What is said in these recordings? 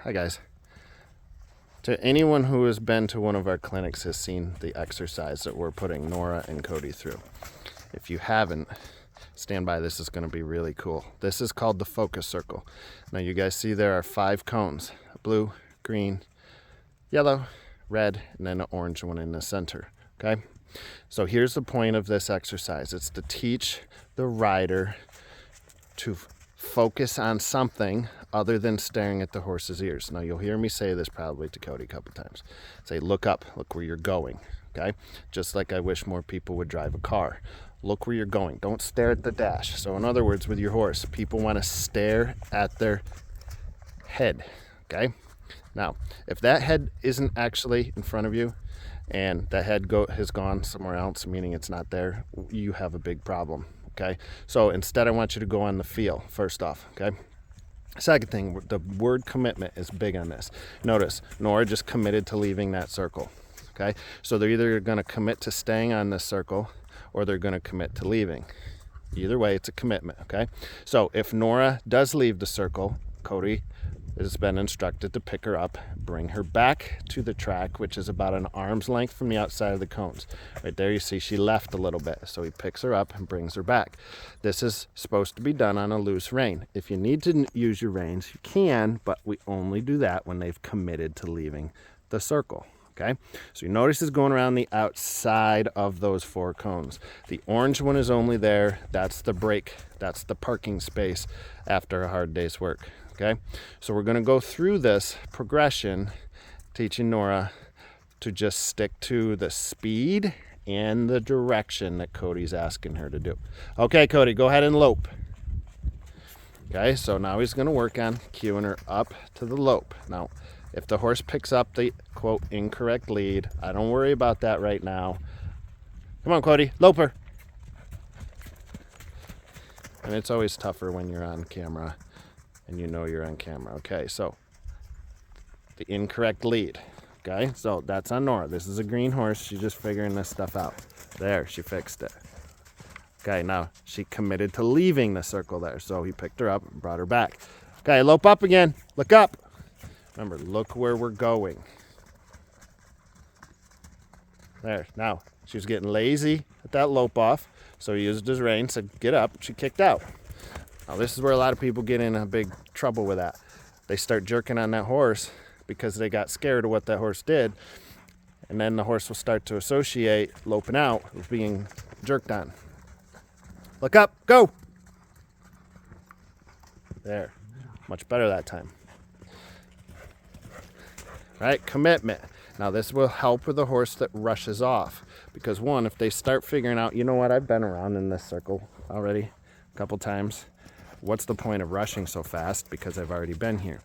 Hi guys. To anyone who has been to one of our clinics has seen the exercise that we're putting Nora and Cody through. If you haven't, stand by, this is going to be really cool. This is called the focus circle. Now you guys see there are 5 cones, blue, green, yellow, red, and then an orange one in the center, okay? So here's the point of this exercise. It's to teach the rider to focus on something other than staring at the horse's ears. Now you'll hear me say this probably to Cody a couple times. Say, look up, look where you're going, okay? Just like I wish more people would drive a car. Look where you're going. Don't stare at the dash. So in other words, with your horse, people want to stare at their head, okay? Now, if that head isn't actually in front of you and that head has gone somewhere else, meaning it's not there, you have a big problem, okay? So instead, I want you to go on the feel, first off, okay? Second thing, the word commitment is big on this. Notice, Nora just committed to leaving that circle, okay? So they're either going to commit to staying on this circle or they're going to commit to leaving. Either way, it's a commitment, okay? So if Nora does leave the circle, Cody has been instructed to pick her up, bring her back to the track, which is about an arm's length from the outside of the cones. Right there you see she left a little bit, so he picks her up and brings her back. This is supposed to be done on a loose rein. If you need to use your reins, you can, but we only do that when they've committed to leaving the circle. Okay, so you notice it's going around the outside of those 4 cones. The orange one is only there. That's the break. That's the parking space after a hard day's work. Okay, so we're going to go through this progression, teaching Nora to just stick to the speed and the direction that Cody's asking her to do. Okay, Cody, go ahead and lope. Okay, so now he's going to work on cueing her up to the lope. Now, if the horse picks up the, quote, incorrect lead, I don't worry about that right now. Come on, Cody, lope her. And it's always tougher when you're on camera and you know you're on camera. Okay, so the incorrect lead. Okay, so that's on Nora. This is a green horse. She's just figuring this stuff out. There, she fixed it. Okay, now she committed to leaving the circle there. So he picked her up and brought her back. Okay, lope up again. Look up. Remember, look where we're going. There, now she was getting lazy at that lope off. So he used his rein, said, get up. She kicked out. Now this is where a lot of people get in a big trouble with that. They start jerking on that horse because they got scared of what that horse did. And then the horse will start to associate loping out with being jerked on. Look up, go. There, much better that time. Right, commitment. Now this will help with the horse that rushes off. Because one, if they start figuring out, you know what, I've been around in this circle already a couple times. What's the point of rushing so fast? Because I've already been here.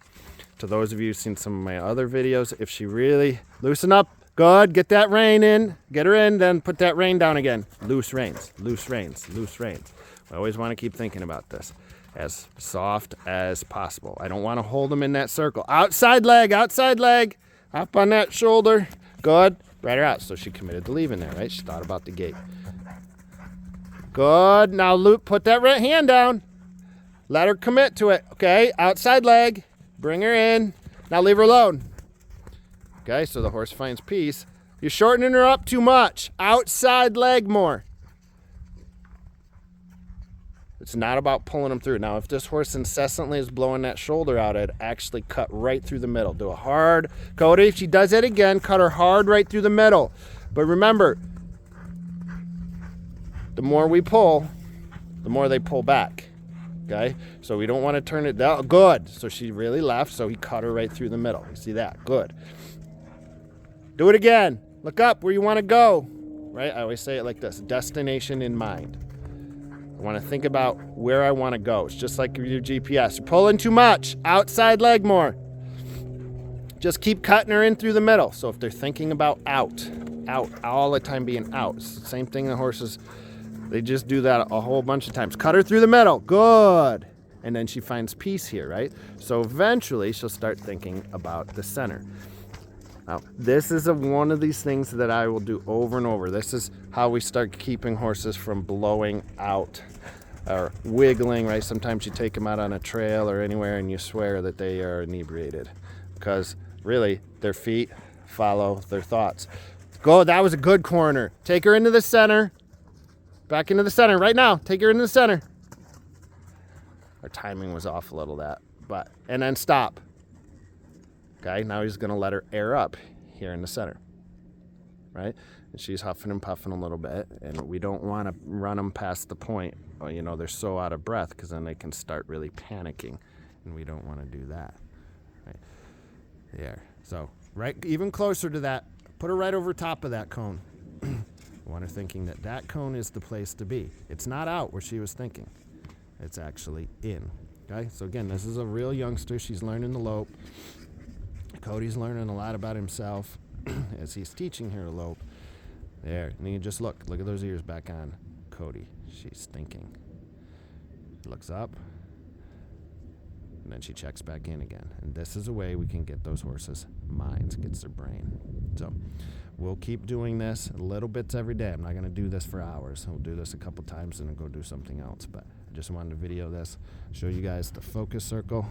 To those of you who've seen some of my other videos, if she really loosen up, good, get that rein in, get her in, then put that rein down again. Loose reins, loose reins, loose reins. I always want to keep thinking about this. As soft as possible. I don't want to hold them in that circle. Outside leg, up on that shoulder. Good, right her out. So she committed to leaving there, right? She thought about the gate. Good, now Luke, put that right hand down. Let her commit to it, okay? Outside leg, bring her in. Now leave her alone. Okay, so the horse finds peace. You're shortening her up too much. Outside leg more. It's not about pulling them through. Now, if this horse incessantly is blowing that shoulder out, I'd actually cut right through the middle. Do a hard, Cody, if she does it again, cut her hard right through the middle. But remember, the more we pull, the more they pull back. Okay, so we don't want to turn it down. Good. So she really left, so he cut her right through the middle. You see that? Good. Do it again. Look up where you want to go. Right? I always say it like this, destination in mind. I want to think about where I want to go. It's just like your GPS. You're pulling too much. Outside leg more. Just keep cutting her in through the middle. So if they're thinking about out, all the time being out. It's the same thing the horses, they just do that a whole bunch of times. Cut her through the middle. Good. And then she finds peace here, right? So eventually she'll start thinking about the center. Now, this is one of these things that I will do over and over. This is how we start keeping horses from blowing out or wiggling, right? Sometimes you take them out on a trail or anywhere and you swear that they are inebriated. because really their feet follow their thoughts. Go, that was a good corner. Take her into the center. Back into the center right now. Take her into the center. Our timing was off a little and then stop. Okay, now he's gonna let her air up here in the center, right? And she's huffing and puffing a little bit, and we don't want to run them past the point. You know, they're so out of breath because then they can start really panicking, and we don't want to do that. Right there. So right, even closer to that. Put her right over top of that cone. I want her thinking that that cone is the place to be. It's not out where she was thinking. It's actually in. Okay. So again, this is a real youngster. She's learning the lope. Cody's learning a lot about himself as he's teaching her to lope. There, and you just look at those ears back on Cody. She's thinking. Looks up, and then she checks back in again. And this is a way we can get those horses' minds, gets their brain. So we'll keep doing this little bits every day. I'm not going to do this for hours. We'll do this a couple times and then go do something else. But I just wanted to video this, show you guys the focus circle.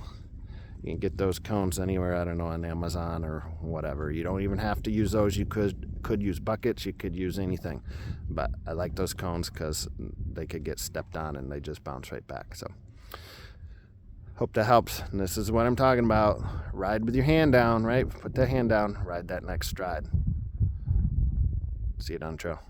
You can get those cones anywhere, I don't know, on Amazon or whatever. You don't even have to use those. You could use buckets. You could use anything. But I like those cones because they could get stepped on and they just bounce right back. So hope that helps. And this is what I'm talking about. Ride with your hand down, right? Put that hand down. Ride that next stride. See you down the trail.